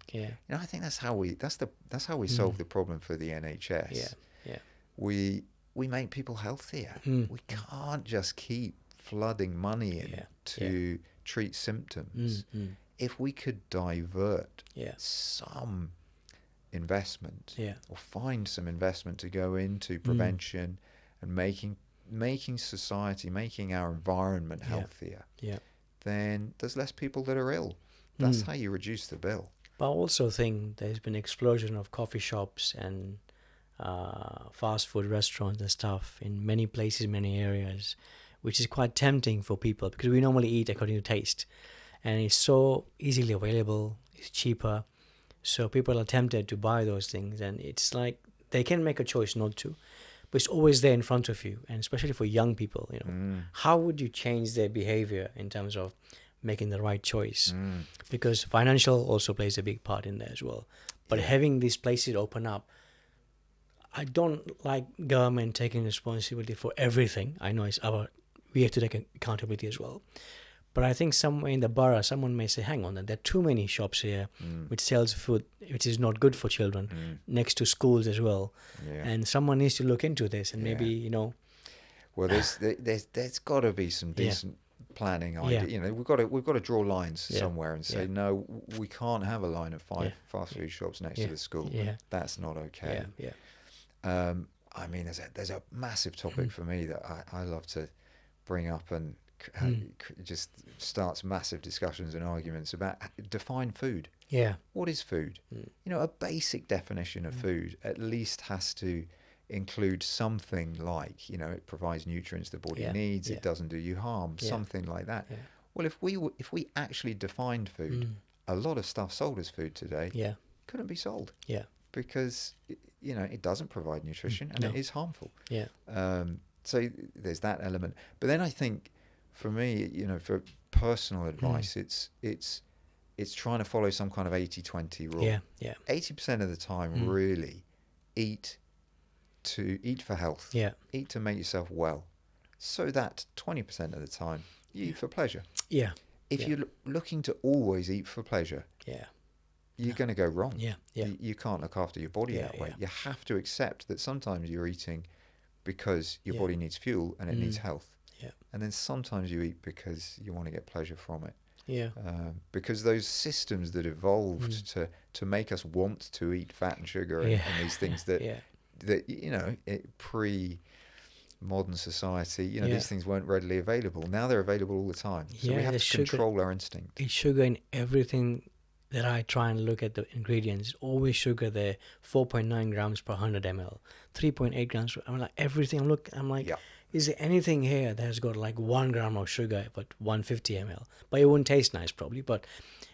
Speaker 2: I think that's how we solve the problem for the NHS. We make people healthier. We can't just keep flooding money in to treat symptoms. If we could divert some investment or find some investment to go into prevention and making society, making our environment healthier, then there's less people that are ill. That's how you reduce the bill.
Speaker 1: But I also think there's been an explosion of coffee shops and fast food restaurants and stuff in many places, many areas, which is quite tempting for people because we normally eat according to taste. And it's so easily available, it's cheaper, so people are tempted to buy those things, and it's like they can make a choice not to, but it's always there in front of you. And especially for young people, how would you change their behavior in terms of making the right choice? Because financial also plays a big part in there as well. But having these places open up, I don't like government taking responsibility for everything. I know we have to take accountability as well. But I think somewhere in the borough, someone may say, hang on, there are too many shops here which sells food which is not good for children, next to schools as well. Yeah. And someone needs to look into this and maybe,
Speaker 2: Well, there's got to be some decent planning idea. We've got to draw lines somewhere and say, no, we can't have a line of 5 fast food shops next to the school. That's not okay. I mean, there's a massive topic for me that I love to bring up and just starts massive discussions and arguments about define food. What is food? A basic definition of food at least has to include something like, it provides nutrients the body needs, it doesn't do you harm, something like that. Well, if we actually defined food, a lot of stuff sold as food today couldn't be sold. Because it doesn't provide nutrition and it is harmful. So there's that element. But then I think for me, for personal advice, it's trying to follow some kind of 80-20 rule. 80% of the time, really eat for health. Eat to make yourself well. So that 20% of the time, you eat for pleasure. If you're looking to always eat for pleasure, you're going to go wrong. You can't look after your body that way. You have to accept that sometimes you're eating because your body needs fuel and it needs health. And then sometimes you eat because you want to get pleasure from it. Because those systems that evolved to make us want to eat fat and sugar and these things that pre-modern society, these things weren't readily available. Now they're available all the time. So we have to control our instinct.
Speaker 1: It's sugar in everything that I try and look at the ingredients. Always sugar there, 4.9 grams per 100 ml, 3.8 grams. I'm like, everything. I'm like, is there anything here that has got like 1 gram of sugar but 150 ml? But it wouldn't taste nice probably. But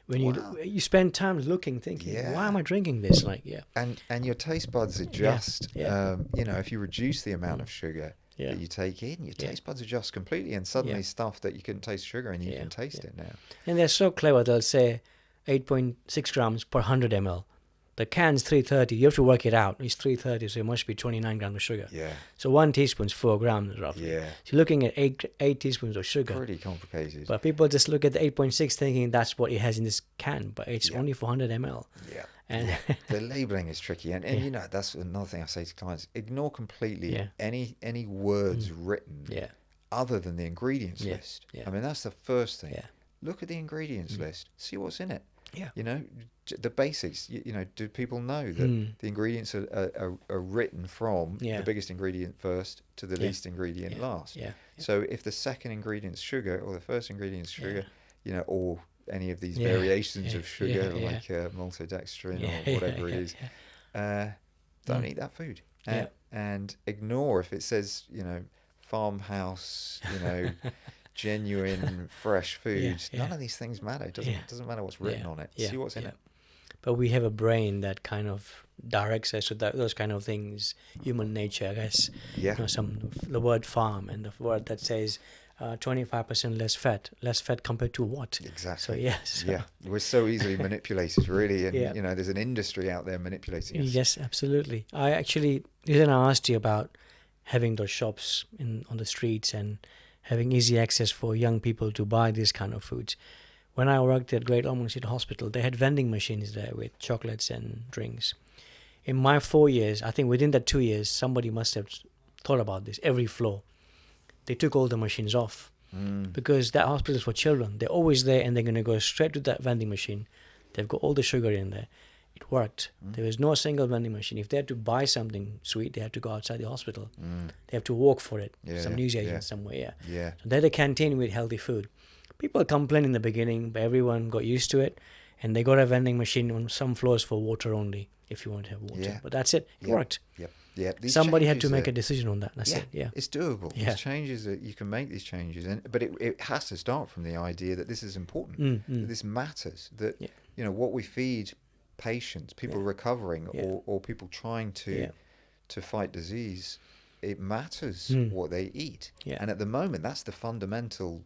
Speaker 1: when you spend time looking, thinking, why am I drinking this? And
Speaker 2: your taste buds adjust. If you reduce the amount of sugar that you take in, your taste buds adjust completely, and suddenly stuff that you couldn't taste sugar and you can taste it now.
Speaker 1: And they're so clever. They'll say 8.6 grams per 100 ml. The can's 330. You have to work it out. It's 330, so it must be 29 grams of sugar. So 1 teaspoon is 4 grams roughly. So you're looking at 8 teaspoons of sugar.
Speaker 2: Pretty complicated.
Speaker 1: But people just look at the 8.6 thinking that's what it has in this can, but it's only 400 ml. And
Speaker 2: the labeling is tricky, and that's another thing I say to clients: ignore completely any words written other than the ingredients list. I mean, that's the first thing. Look at the ingredients list, see what's in it. The basics. Do people know that the ingredients are written from the biggest ingredient first to the least ingredient last? So if the second ingredient's sugar or the first ingredient's sugar, or any of these variations of sugar like maltodextrin or whatever it is, don't eat that food. And ignore if it says farmhouse, genuine fresh food. None of these things matter. It doesn't matter what's written on it. See what's in it.
Speaker 1: But we have a brain that kind of directs us to those kind of things, human nature, I guess. The word farm and the word that says 25% less fat compared to what?
Speaker 2: Exactly. So we're so easily manipulated, really, and there's an industry out there manipulating us.
Speaker 1: Yes, absolutely. I actually, then I asked you about having those shops on the streets and having easy access for young people to buy these kind of foods. When I worked at Great Ormond Street Hospital, they had vending machines there with chocolates and drinks. In my 4 years, I think within that 2 years, somebody must have thought about this. Every floor, they took all the machines off because that hospital is for children. They're always there, and they're going to go straight to that vending machine. They've got all the sugar in there. It worked. There was no single vending machine. If they had to buy something sweet, they had to go outside the hospital. They have to walk for it. Some newsagent somewhere. So they had a canteen with healthy food. People complained in the beginning, but everyone got used to it. And they got a vending machine on some floors for water only, if you want to have water. But that's it. It worked. Somebody had to make a decision on that. That's it.
Speaker 2: It's doable. These changes that you can make these changes, but it has to start from the idea that this is important, that this matters, that what we feed patients, people recovering, or people trying to to fight disease, it matters what they eat.
Speaker 1: Yeah.
Speaker 2: And at the moment, that's the fundamental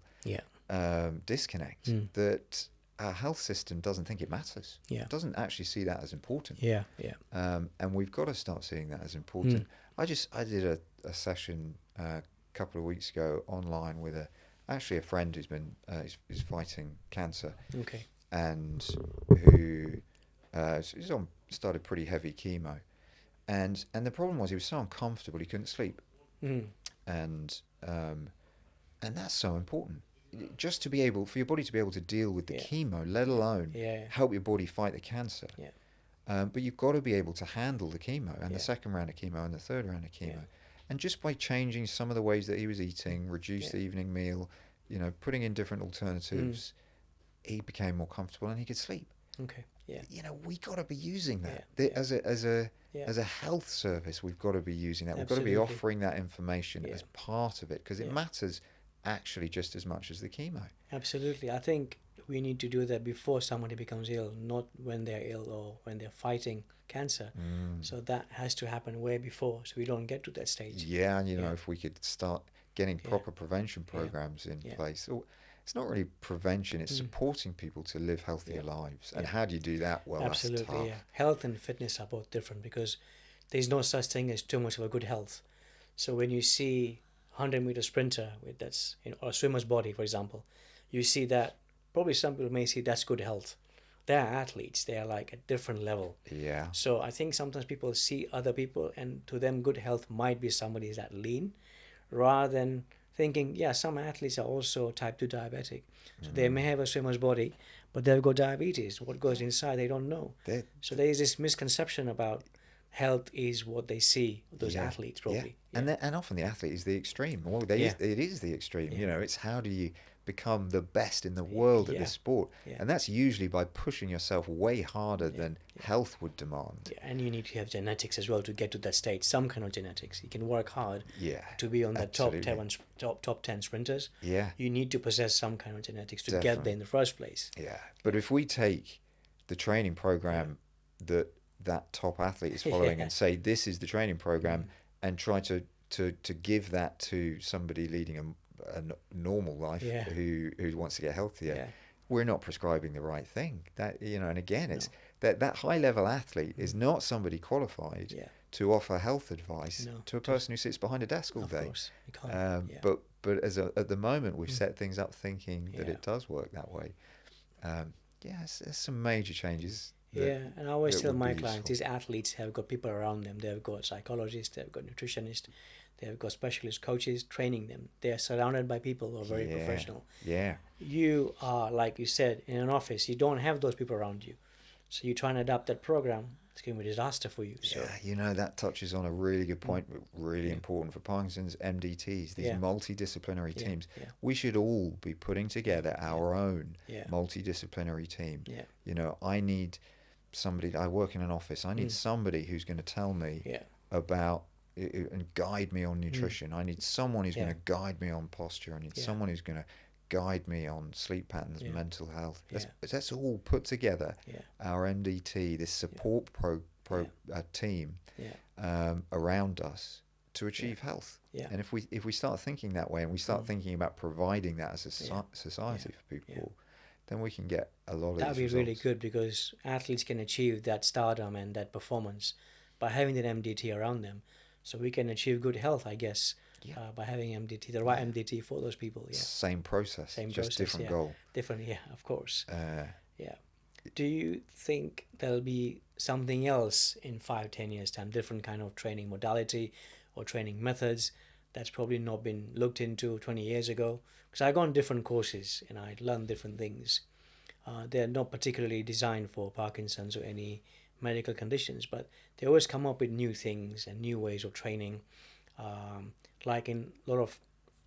Speaker 2: disconnect, that our health system doesn't think it matters.
Speaker 1: Yeah.
Speaker 2: It doesn't actually see that as important.
Speaker 1: Yeah, yeah.
Speaker 2: And we've got to start seeing that as important. I did a session a couple of weeks ago online with a friend who's been is fighting cancer.
Speaker 1: Okay.
Speaker 2: And who started pretty heavy chemo. And the problem was he was so uncomfortable he couldn't sleep. And that's so important. Just to be able, for your body to be able to deal with the chemo, let alone help your body fight the cancer. But you've got to be able to handle the chemo and the second round of chemo and the third round of chemo. And just by changing some of the ways that he was eating, reduce the evening meal, putting in different alternatives, he became more comfortable and he could sleep.
Speaker 1: Okay. Yeah.
Speaker 2: We got to be using that as a health service. We've got to be using that.
Speaker 1: Absolutely.
Speaker 2: We've got to be offering that information as part of it, because it matters actually just as much as the chemo.
Speaker 1: Absolutely. I think we need to do that before somebody becomes ill, not when they're ill or when they're fighting cancer. So that has to happen way before, so we don't get to that stage.
Speaker 2: Yeah, and if we could start getting proper prevention programs in place. It's not really prevention, it's supporting people to live healthier lives. And how do you do that? Well,
Speaker 1: absolutely,
Speaker 2: that's tough.
Speaker 1: yeah. Health and fitness are both different, because there's no such thing as too much of a good health. So when you see 100-meter sprinter or a swimmer's body, for example, you see that, probably some people may see that's good health. They are athletes, they are like a different level.
Speaker 2: Yeah.
Speaker 1: So I think sometimes people see other people, and to them good health might be somebody who's that lean, rather than thinking, some athletes are also type 2 diabetic. So they may have a swimmer's body, but they've got diabetes. What goes inside, they don't know. So there is this misconception about health is what they see, those athletes probably.
Speaker 2: Yeah. And often the athlete is the extreme. Well, it is the extreme. It's how do you become the best in the world at this sport? And that's usually by pushing yourself way harder than health would demand.
Speaker 1: And you need to have genetics as well to get to that stage, some kind of genetics. You can work hard to be on the top 10 sprinters. You need to possess some kind of genetics to get there in the first place.
Speaker 2: But if we take the training program that top athlete is following and say, this is the training program, and try to give that to somebody leading a normal life who wants to get healthier, we're not prescribing the right thing. That and again, it's that high level athlete is not somebody qualified to offer health advice to a person who sits behind a desk all day.
Speaker 1: Course. You can't.
Speaker 2: But at the moment, we've set things up thinking that it does work that way. There's some major changes.
Speaker 1: And I always tell my clients, these athletes have got people around them. They've got psychologists, they've got nutritionists, they've got specialist coaches training them. They're surrounded by people who are very professional. You are, like you said, in an office, you don't have those people around you. So you try and adapt that program, it's going to be a disaster for you. So.
Speaker 2: That touches on a really good point, really important for Parkinson's, MDTs, these multidisciplinary teams. We should all be putting together our own multidisciplinary team. I need somebody, I work in an office, I need somebody who's going to tell me about and guide me on nutrition. I need someone who's going to guide me on posture. I need someone who's going to guide me on sleep patterns, mental health. That's all put together. Our MDT, this support team around us to achieve health. And if we start thinking that way, and we start thinking about providing that as a society for people, then we can get a lot of
Speaker 1: That'd be
Speaker 2: results.
Speaker 1: really good, because athletes can achieve that stardom and that performance by having that MDT around them. So we can achieve good health, I guess, by having MDT, the right MDT for those people.
Speaker 2: Same process, just different goal.
Speaker 1: Different, of course. Do you think there'll be something else in 5-10 years' time, different kind of training modality or training methods that's probably not been looked into 20 years ago? Because I've gone different courses and I learned different things. They're not particularly designed for Parkinson's or any medical conditions, but they always come up with new things and new ways of training. Like in a lot of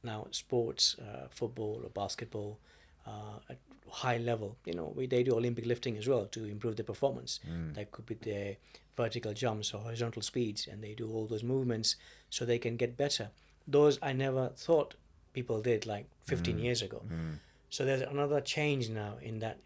Speaker 1: now sports, football or basketball, at high level, they do Olympic lifting as well to improve their performance. That could be their vertical jumps or horizontal speeds, and they do all those movements so they can get better. Those I never thought people did like 15 years ago. So there's another change now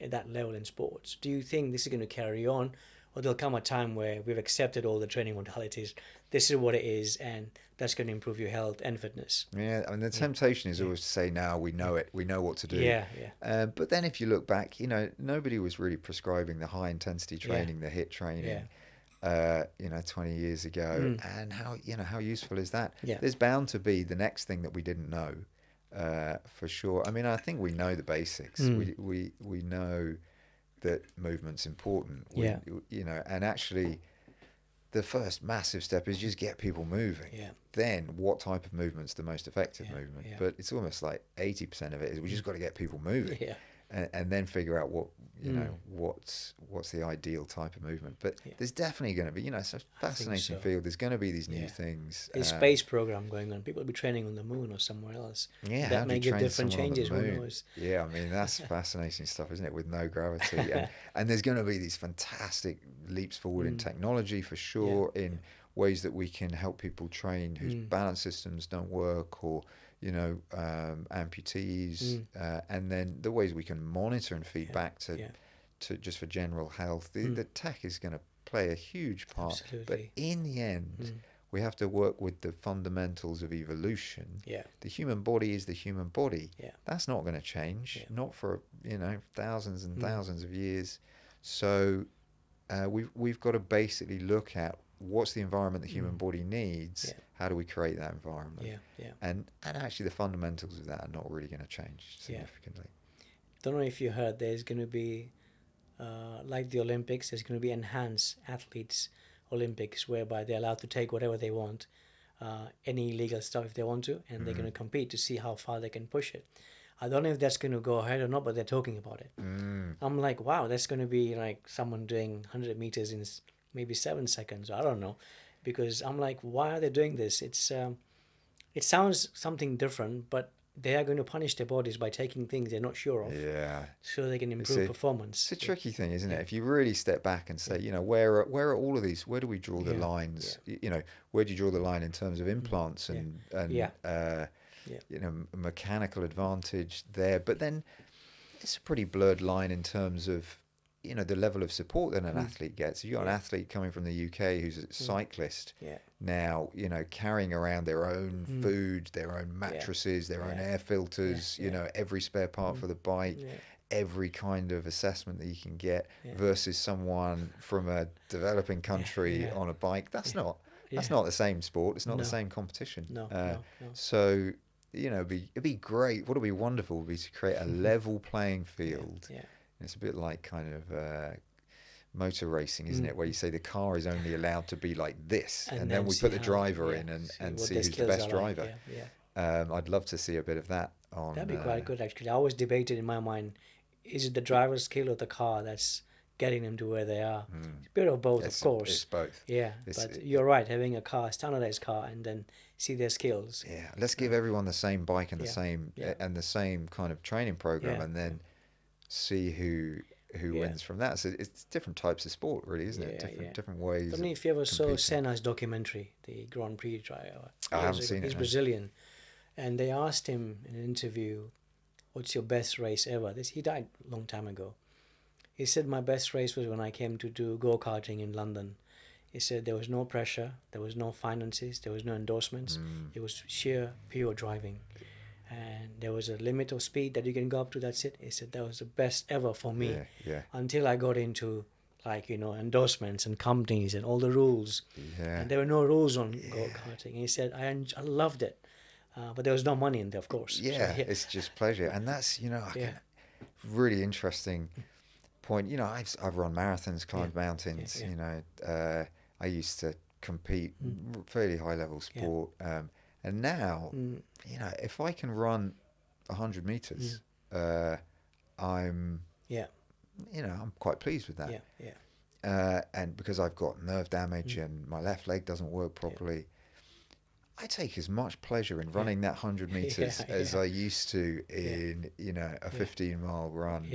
Speaker 1: at that level in sports. Do you think this is going to carry on, or there'll come a time where we've accepted all the training modalities. This is what it is, and that's going to improve your health and fitness.
Speaker 2: Yeah, I mean, the temptation is always to say, "Now we know it. We know what to do."
Speaker 1: Yeah.
Speaker 2: But then, if you look back, nobody was really prescribing the high intensity training, the HIIT training. 20 years ago, and how useful is that? There's bound to be the next thing that we didn't know, for sure. I mean, I think we know the basics. We know that movement's important. And actually, the first massive step is just get people moving. Then, what type of movement's the most effective movement? But it's almost like 80% of it is we just got to get people moving. And then figure out what what's the ideal type of movement. But there's definitely going to be, it's a fascinating field. There's going to be these new things.
Speaker 1: There's a space program going on. People will be training on the moon or somewhere else. That may give different changes. Who knows?
Speaker 2: Yeah, I mean, that's fascinating stuff, isn't it? With no gravity. And there's going to be these fantastic leaps forward in technology, for sure, in ways that we can help people train whose balance systems don't work, or amputees, and then the ways we can monitor and feed back to just for general health. The tech is going to play a huge part.
Speaker 1: Absolutely.
Speaker 2: But in the end, we have to work with the fundamentals of evolution. The human body is the human body. That's not going to change, not for thousands and thousands of years. So we've got to basically look at what's the environment the human body needs. How do we create that environment? And actually the fundamentals of that are not really going to change significantly.
Speaker 1: Don't know if you heard, there's going to be like the Olympics, there's going to be enhanced athletes Olympics, whereby they're allowed to take whatever they want, any illegal stuff if they want to, and they're going to compete to see how far they can push it. I don't know if that's going to go ahead or not, but they're talking about it. I'm like, wow, that's going to be like someone doing 100 meters in maybe 7 seconds. I don't know, because I'm like, why are they doing this? It's it sounds something different, but they are going to punish their bodies by taking things they're not sure of. So they can improve performance.
Speaker 2: It's a tricky thing, isn't it? If you really step back and say, where are all of these? Where do we draw the lines? Where do you draw the line in terms of implants and mechanical advantage there? But then it's a pretty blurred line in terms of the level of support that an athlete gets. You've got an athlete coming from the UK who's a cyclist now, carrying around their own food, their own mattresses, their own air filters, every spare part for the bike, every kind of assessment that you can get, versus someone from a developing country on a bike. That's not the same sport. It's not the same competition. So, it'd be great. What would be wonderful would be to create a level playing field. It's a bit like kind of motor racing, isn't it? Where you say the car is only allowed to be like this, and then we put the driver in and see who's the best driver. I'd love to see a bit of that on.
Speaker 1: That'd be quite good, actually. I always debated in my mind, is it the driver's skill or the car that's getting them to where they are? It's a bit of both, of course.
Speaker 2: It's both.
Speaker 1: But you're right, having a car, standardized car, and then see their skills.
Speaker 2: Let's give everyone the same bike and the same kind of training program, and then see who wins from that. So it's different types of sport, really, isn't it? Different ways.
Speaker 1: I don't know if you ever saw Senna's documentary, the Grand Prix driver.
Speaker 2: I haven't seen it.
Speaker 1: He's Brazilian, and they asked him in an interview, "What's your best race ever?" He died a long time ago. He said, "My best race was when I came to do go-karting in London." He said there was no pressure, there was no finances, there was no endorsements. It was sheer, pure driving. And there was a limit of speed that you can go up to, that's it. He said that was the best ever for me. Until I got into endorsements and companies and all the rules. And there were no rules on go-karting. He said, I loved it. But there was no money in there, of course.
Speaker 2: It's just pleasure. And that's, really interesting point. I've run marathons, climbed mountains, I used to compete, fairly high level sport. And now, if I can run 100 meters, I'm quite pleased with that. And because I've got nerve damage and my left leg doesn't work properly, I take as much pleasure in running that 100 meters as I used to in, a 15-mile run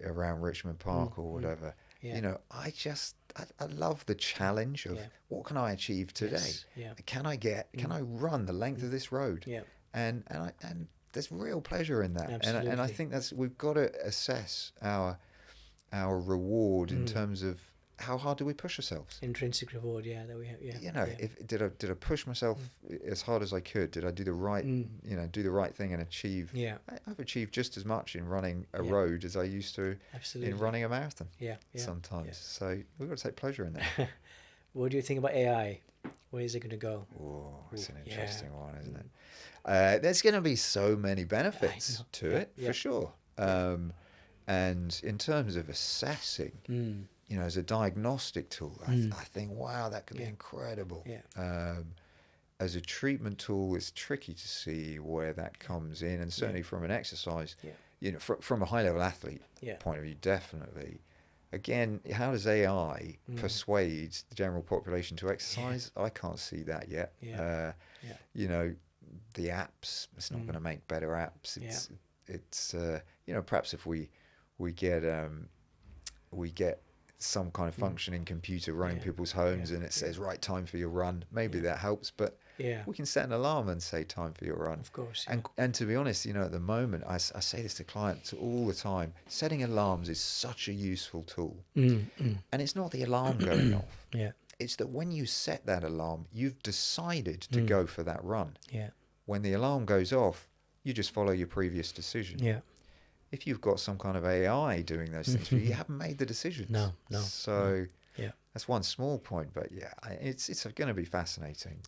Speaker 2: around Richmond Park or whatever. I love the challenge of what can I achieve today? Can I run the length of this road? And there's real pleasure in that. And I think we've got to assess our our reward in terms of how hard do we push ourselves?
Speaker 1: Intrinsic reward, that we have. Yeah.
Speaker 2: You know, if did I push myself as hard as I could? Did I do the right, do the right thing and achieve?
Speaker 1: Yeah.
Speaker 2: I've achieved just as much in running a road as I used to in running a marathon.
Speaker 1: Yeah.
Speaker 2: Sometimes.
Speaker 1: Yeah.
Speaker 2: So we've got to take pleasure in that.
Speaker 1: What do you think about AI? Where is it going to go?
Speaker 2: Oh, it's an interesting one, isn't it? There's going to be so many benefits to it, for sure. And in terms of assessing, as a diagnostic tool, I think, wow, that could be incredible.
Speaker 1: Yeah.
Speaker 2: As a treatment tool, it's tricky to see where that comes in, and certainly from an exercise, from a high-level athlete point of view, definitely. Again, how does AI persuade the general population to exercise? I can't see that yet. The apps, it's not going to make better apps. It's perhaps if we get some kind of functioning computer running people's homes and it says, right, time for your run, maybe that helps, but we can set an alarm and say time for your run.
Speaker 1: Of course.
Speaker 2: And to be honest, at the moment, I say this to clients all the time, setting alarms is such a useful tool. And it's not the alarm going off. It's that when you set that alarm, you've decided to go for that run. When the alarm goes off, you just follow your previous decision. If you've got some kind of AI doing those things for you, you haven't made the decisions.
Speaker 1: No.
Speaker 2: So that's one small point, but it's going to be fascinating.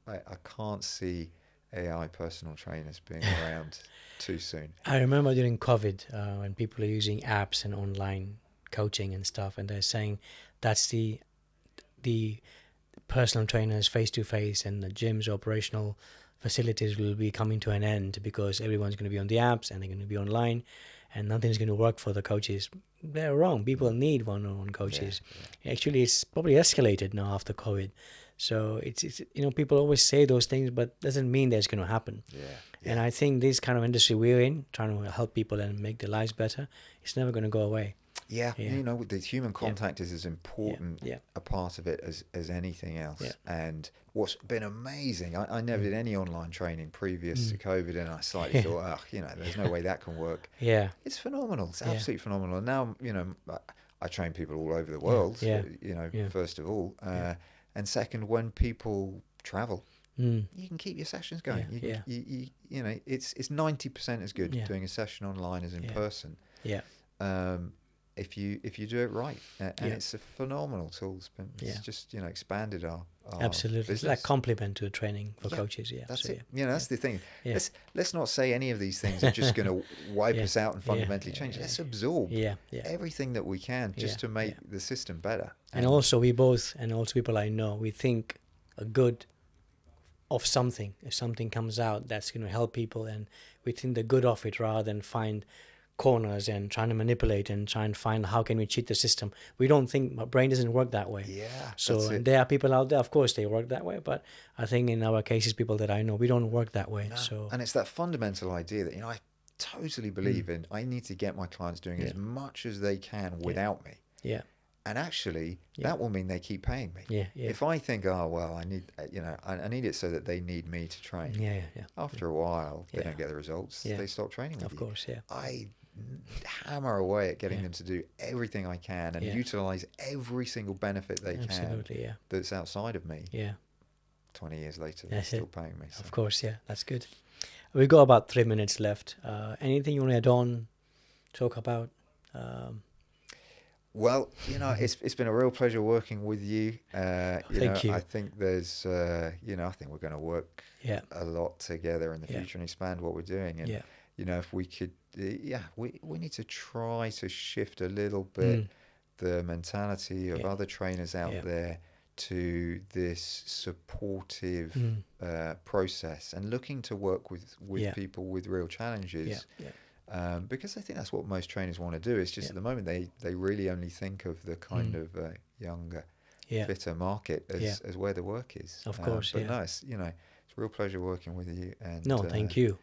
Speaker 2: But I can't see AI personal trainers being around too soon.
Speaker 1: I remember during COVID when people are using apps and online coaching and stuff, and they're saying that's the personal trainers face-to-face and the gyms operational facilities will be coming to an end because everyone's going to be on the apps and they're going to be online and nothing's going to work for the coaches. They're wrong. People need one-on-one coaches. Actually, it's probably escalated now after COVID. So it's people always say those things, but doesn't mean that's going to happen. And I think this kind of industry we're in, trying to help people and make their lives better, it's never going to go away.
Speaker 2: The human contact is as important a part of it as anything else. And what's been amazing, I never did any online training previous to COVID, and I slightly thought, there's no way that can work. It's phenomenal. It's absolutely phenomenal. And now, I train people all over the world, first of all. And second, when people travel, you can keep your sessions going. It's 90% as good doing a session online as in person. If you do it right, and it's a phenomenal tool. It's just expanded our
Speaker 1: absolutely
Speaker 2: business.
Speaker 1: It's like complement to training for coaches.
Speaker 2: That's it. That's the thing. Let's not say any of these things are just going to wipe us out and fundamentally change. Let's absorb everything that we can just to make the system better.
Speaker 1: And also we both, and also people I know, we think a good of something. If something comes out that's going to help people, and we think the good of it rather than find corners and trying to manipulate and try and find how can we cheat the system. We don't think, my brain doesn't work that way. So there are people out there, of course they work that way, but I think in our cases, people that I know, we don't work that way. So
Speaker 2: and it's that fundamental idea that I totally believe in. I need to get my clients doing as much as they can without me. And actually, that will mean they keep paying me. If I think, I need, I need it so that they need me to train. After a while, they don't get the results. They stop training with you.
Speaker 1: Of course,
Speaker 2: I hammer away at getting them to do everything I can and utilize every single benefit they can that's outside of me. 20 years later, they're still paying me. So.
Speaker 1: Of course, that's good. We've got about 3 minutes left. Anything you want to add on, talk about?
Speaker 2: Well, it's been a real pleasure working with you.
Speaker 1: Thank you.
Speaker 2: I think there's, I think we're going to work a lot together in the future and expand what we're doing. And, if we could, we need to try to shift a little bit the mentality of other trainers out there to this supportive process and looking to work with people with real challenges. Because I think that's what most trainers want to do. It's just at the moment they really only think of the kind of younger, fitter market as where the work is.
Speaker 1: Of course,
Speaker 2: but no, it's it's a real pleasure working with you. And
Speaker 1: thank you.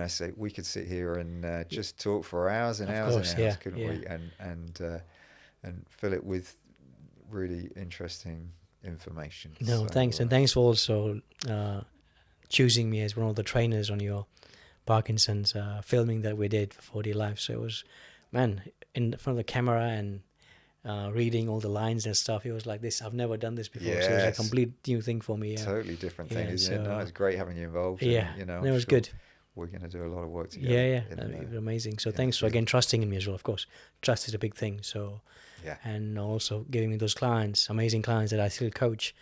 Speaker 2: So we could sit here and just talk for hours and hours and hours, couldn't we? And fill it with really interesting information.
Speaker 1: No, thanks, and thanks for also choosing me as one of the trainers on your Parkinson's filming that we did for 4D Live. So it was man, in front of the camera and reading all the lines and stuff, it was like this. I've never done this before, so it was a complete new thing for me. Yeah.
Speaker 2: Totally different thing, isn't it? No, it's great having you involved.
Speaker 1: Yeah,
Speaker 2: and,
Speaker 1: it was good.
Speaker 2: We're going to do a lot of work together.
Speaker 1: It was amazing. So thanks for again trusting in me as well. Of course, trust is a big thing. So and also giving me those clients, amazing clients that I still coach.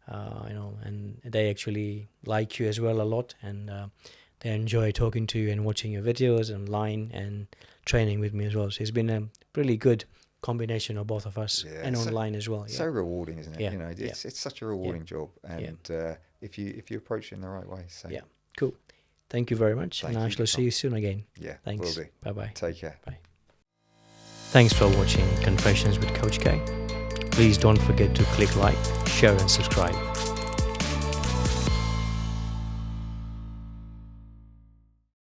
Speaker 1: And they actually like you as well a lot, and they enjoy talking to you and watching your videos online and training with me as well. So it's been a really good combination of both of us, and online as well.
Speaker 2: So rewarding, isn't it? It's such a rewarding job, and if you approach it in the right way. So
Speaker 1: cool. Thank you very much, and I shall see you soon again.
Speaker 2: Yeah,
Speaker 1: thanks.
Speaker 2: Will do.
Speaker 1: Bye-bye.
Speaker 2: Take care.
Speaker 1: Bye. Thanks for watching Confessions with Coach K. Please don't forget to click like, share and subscribe.